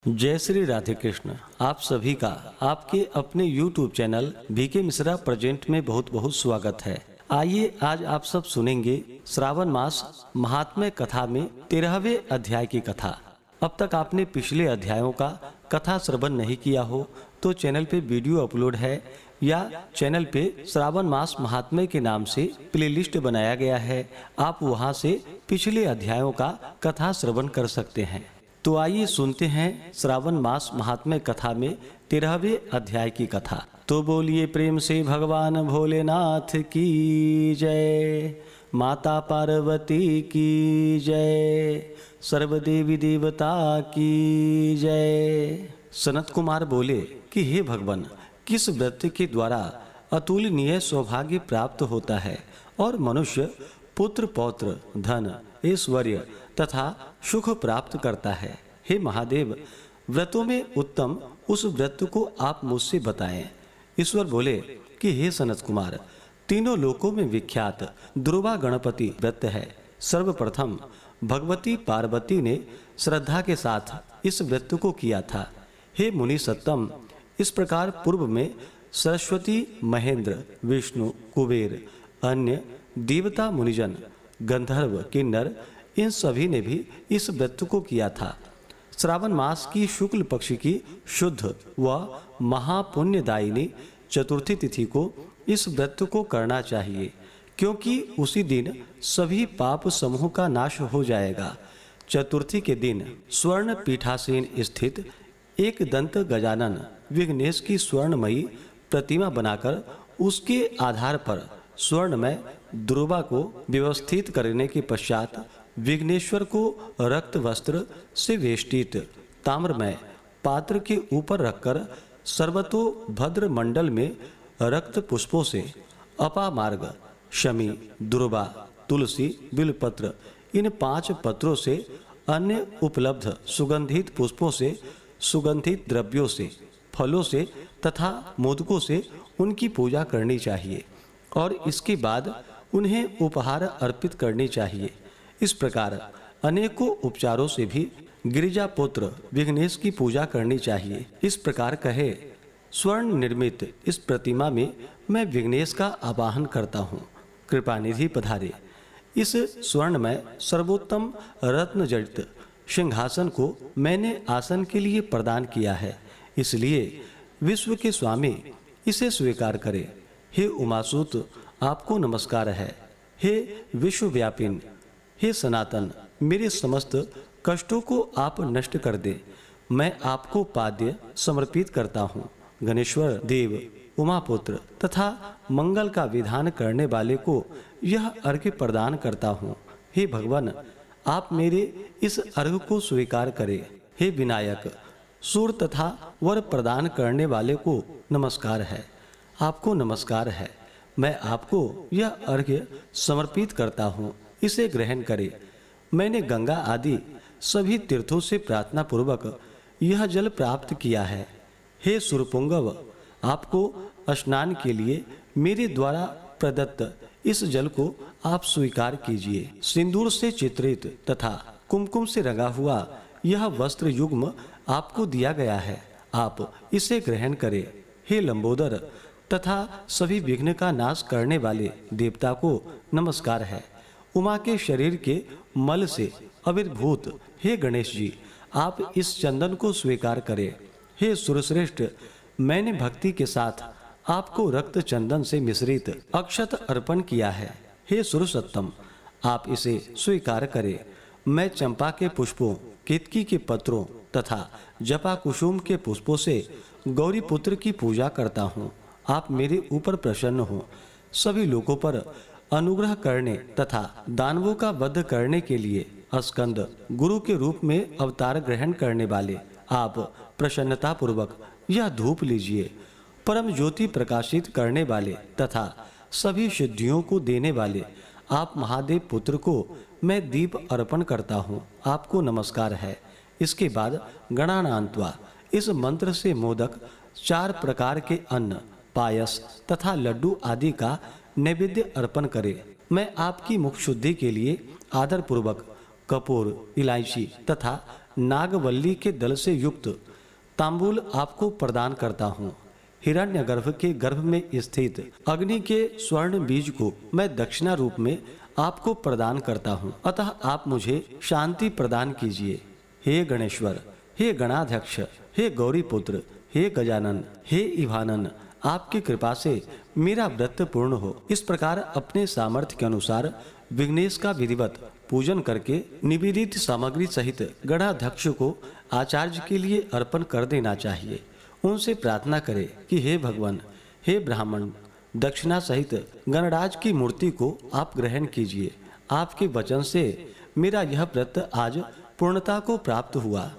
जय श्री राधे कृष्ण। आप सभी का आपके अपने YouTube channel BK Mishra present में बहुत बहुत स्वागत है। आइए आज आप सब सुनेंगे श्रावण मास महात्म्य कथा में 13वें अध्याय की कथा। अब तक आपने पिछले अध्यायों का कथा श्रवण नहीं किया हो तो चैनल पे वीडियो अपलोड है या चैनल पे श्रावण मास महात्म्य के नाम से प्लेलिस्ट बनाया गया है। आप वहां से पिछले अध्यायों का कथा श्रवण कर सकते हैं। तो आइए सुनते हैं श्रावण मास महात्म्य कथा में 13वें अध्याय की कथा। तो बोलिए प्रेम से भगवान भोलेनाथ की जय, माता पार्वती की जय, सर्वदेवी देवता की जय। सनत कुमार बोले कि हे भगवान, किस व्रत के द्वारा अतुलनीय सौभाग्य प्राप्त होता है और मनुष्य पुत्र पौत्र धन ऐश्वर्य तथा सुख प्राप्त करता है। हे महादेव, व्रतों में उत्तम उस व्रत को आप मुझसे बताएं। ईश्वर बोले कि हे सनत कुमार, तीनों लोकों में विख्यात ध्रुवा गणपति व्रत है। सर्वप्रथम भगवती पार्वती ने श्रद्धा के साथ इस व्रत को किया था। हे मुनि सत्तम, इस प्रकार पूर्व में सरस्वती, महेंद्र, विष्णु, कुबेर, अन्य देवता, मुनिजन, गंधर्व, किन्नर, इन सभी ने भी इस व्रत को किया था। श्रावण मास की शुक्ल पक्ष की शुद्ध व महापुण्यदायिनी चतुर्थी तिथि को इस व्रत को करना चाहिए, क्योंकि उसी दिन सभी पाप समूह का नाश हो जाएगा। चतुर्थी के दिन स्वर्ण पीठासीन स्थित एक दंत गजानन विघ्नेश की स्वर्णमयी प्रतिमा बनाकर उसके आधार पर स्वर्णमय ध्रुवा को व्यवस्थित करने के पश्चात विघ्नेश्वर को रक्त वस्त्र से वेष्टित ताम्रमय पात्र के ऊपर रखकर सर्वतो भद्र मंडल में रक्त पुष्पों से अपामार्ग, शमी, ध्रुवा, तुलसी, बिलपत्र, इन 5 पत्रों से अन्य उपलब्ध सुगंधित पुष्पों से, सुगंधित द्रव्यों से, फलों से तथा मोदकों से उनकी पूजा करनी चाहिए और इसके बाद उन्हें उपहार अर्पित करनी चाहिए। इस प्रकार अनेकों उपचारों से भी गिरिजा पुत्र विघ्नेश की पूजा करनी चाहिए। इस प्रकार कहे, स्वर्ण निर्मित इस प्रतिमा में मैं विघ्नेश का आवाहन करता हूँ, कृपानिधि पधारे। इस स्वर्णमय सर्वोत्तम रत्न जड़ित सिंहासन को मैंने आसन के लिए प्रदान किया है, इसलिए विश्व के स्वामी इसे स्वीकार करे। हे उमासुत, आपको नमस्कार है। हे विश्वव्यापिन, हे सनातन, मेरे समस्त कष्टों को आप नष्ट कर दे। मैं आपको पाद्य समर्पित करता हूँ। गणेश्वर देव, उमापुत्र तथा मंगल का विधान करने वाले को यह अर्घ्य प्रदान करता हूँ। हे भगवान, आप मेरे इस अर्घ्य को स्वीकार करें। हे विनायक, सूर तथा वर प्रदान करने वाले को नमस्कार है। आपको नमस्कार है। मैं आपको यह अर्घ्य समर्पित करता हूँ, इसे ग्रहण करें। मैंने गंगा आदि सभी तीर्थों से प्रार्थना पूर्वक यह जल प्राप्त किया है। हे सुरपुंगव, आपको स्नान के लिए मेरे द्वारा प्रदत्त इस जल को आप स्वीकार कीजिए। सिंदूर से चित्रित तथा कुमकुम से रंगा हुआ यह वस्त्र युग्म आपको दिया गया है, आप इसे ग्रहण करें। हे लंबोदर तथा सभी विघ्न का नाश करने वाले देवता को नमस्कार है। उमा के शरीर के मल से आविर्भूत हे गणेश जी, आप इस चंदन को स्वीकार करें। हे सुरश्रेष्ठ, मैंने भक्ति के साथ आपको रक्त चंदन से मिश्रित अक्षत अर्पण किया है। हे सुरसत्तम, आप इसे स्वीकार करें। मैं चंपा के पुष्पों, केतकी के पत्रों तथा जपा कुसुम के पुष्पों से गौरी पुत्र की पूजा करता हूँ। आप मेरे ऊपर प्रसन्न हो। सभी लोगों पर अनुग्रह करने तथा दानवों का वध करने के लिए स्कंद गुरु के रूप में अवतार ग्रहण करने वाले आप प्रसन्नता पूर्वक यह धूप लीजिए। परम ज्योति प्रकाशित करने वाले तथा सभी सिद्धियों को देने वाले आप महादेव पुत्र को मैं दीप अर्पण करता हूँ, आपको नमस्कार है। इसके बाद गणानान्त्वा इस मंत्र से मोदक, 4 प्रकार के अन्न, पायस तथा लड्डू आदि का नैवेद्य अर्पण करें। मैं आपकी मुख शुद्धि के लिए आदर पूर्वक कपूर, इलायची तथा नागवल्ली के दल से युक्त तांबूल आपको प्रदान करता हूँ। हिरण्यगर्भ के गर्भ में स्थित अग्नि के स्वर्ण बीज को मैं दक्षिणा रूप में आपको प्रदान करता हूँ, अतः आप मुझे शांति प्रदान कीजिए। हे गणेश्वर, हे गणाध्यक्ष, हे गौरी पुत्र, हे गजानन, हे इवानन, आपकी कृपा से मेरा व्रत पूर्ण हो। इस प्रकार अपने सामर्थ्य के अनुसार विघ्नेश का विधिवत पूजन करके निवेदित सामग्री सहित गणाध्यक्ष को आचार्य के लिए अर्पण कर देना चाहिए। उनसे प्रार्थना करें कि हे भगवान, हे ब्राह्मण, दक्षिणा सहित गणराज की मूर्ति को आप ग्रहण कीजिए। आपके वचन से मेरा यह व्रत आज पूर्णता को प्राप्त हुआ।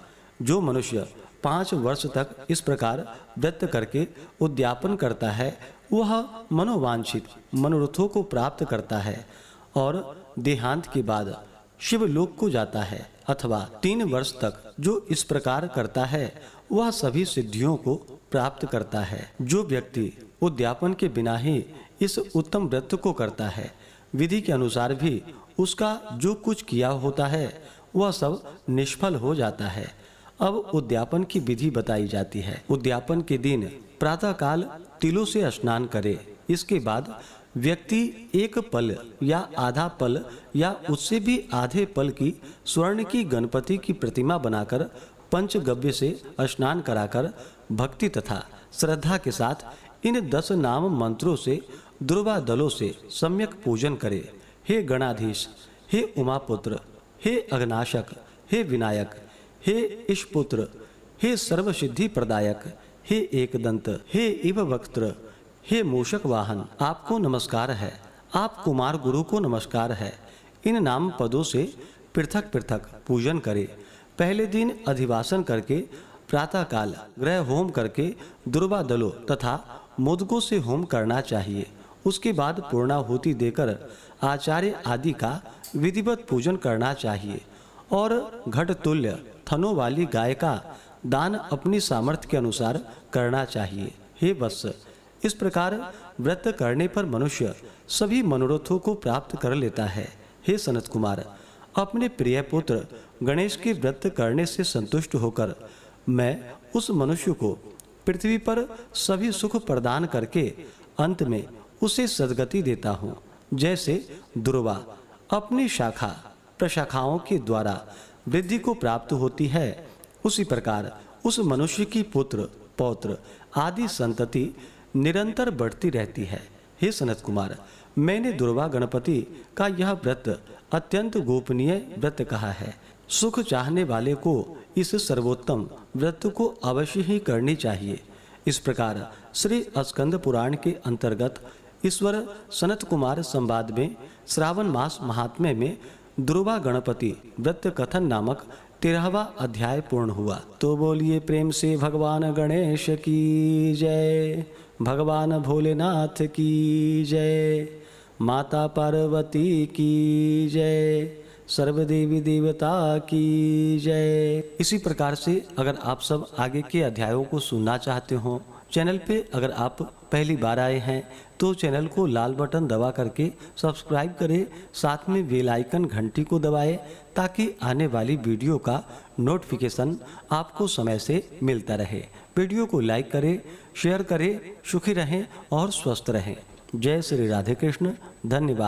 जो मनुष्य 5 वर्ष तक इस प्रकार व्रत करके उद्यापन करता है वह मनोवांछित मनोरथों को प्राप्त करता है और देहांत के बाद शिवलोक को जाता है, अथवा 3 वर्ष तक जो इस प्रकार करता है वह सभी सिद्धियों को प्राप्त करता है। जो व्यक्ति उद्यापन के बिना ही इस उत्तम व्रत को करता है, विधि के अनुसार भी उसका जो कुछ किया होता है वह सब निष्फल हो जाता है। अब उद्यापन की विधि बताई जाती है। उद्यापन के दिन प्रातःकाल तिलों से स्नान करे। इसके बाद व्यक्ति 1 पल या आधा पल या उससे भी आधे पल की स्वर्ण की गणपति की प्रतिमा बनाकर पंचगव्य से स्नान कराकर भक्ति तथा श्रद्धा के साथ इन 10 नाम मंत्रों से दुर्वा दलों से सम्यक पूजन करे। हे गणाधीश, हे उमापुत्र, हे अघनाशक, हे विनायक, हे ईशपुत्र, हे सर्वसिद्धि प्रदायक, हे एकदंत, हे इववक्त्र, हे मूषक वाहन, आपको नमस्कार है। आप कुमार गुरु को नमस्कार है। इन नाम पदों से पृथक पृथक पूजन करे। पहले दिन अधिवासन करके प्रातःकाल ग्रह होम करके दुर्वा दलों तथा मोदकों से होम करना चाहिए। उसके बाद पूर्णाहुति देकर आचार्य आदि का विधिवत पूजन करना चाहिए और घट तुल्य थनों वाली गाय का दान अपनी सामर्थ्य के अनुसार करना चाहिए। हे वत्स, इस प्रकार व्रत करने पर मनुष्य सभी मनोरथों को प्राप्त कर लेता है। हे सनत कुमार, अपने प्रिय पुत्र गणेश के व्रत करने से संतुष्ट होकर मैं उस मनुष्य को पृथ्वी पर सभी सुख प्रदान करके अंत में उसे सद्गति देता हूँ। जैसे दुर्वा अपनी शाखा प्रशाखाओं के द्वारा वृद्धि को प्राप्त होती है, उसी प्रकार उस मनुष्य की पुत्र पौत्र आदि संतति निरंतर बढ़ती रहती है। हे सनत कुमार, मैंने दुर्वा गणपति का यह व्रत अत्यंत गोपनीय व्रत कहा है। सुख चाहने वाले को इस सर्वोत्तम व्रत को अवश्य ही करनी चाहिए। इस प्रकार श्री स्कंद पुराण के अंतर्गत ईश्वर सनत कुमार संवाद में श्रावण मास महात्म्य में दुर्वा गणपति व्रत कथन नामक 13वां अध्याय पूर्ण हुआ। तो बोलिए प्रेम से भगवान गणेश की जय, भगवान भोलेनाथ की जय, माता पार्वती की जय, सर्वदेवी देवता की जय। इसी प्रकार से अगर आप सब आगे के अध्यायों को सुनना चाहते हो, चैनल पे अगर आप पहली बार आए हैं तो चैनल को लाल बटन दबा करके सब्सक्राइब करें, साथ में बेल आइकन घंटी को दबाएं ताकि आने वाली वीडियो का नोटिफिकेशन आपको समय से मिलता रहे। वीडियो को लाइक करें, शेयर करें, सुखी रहें और स्वस्थ रहें। जय श्री राधे कृष्ण। धन्यवाद।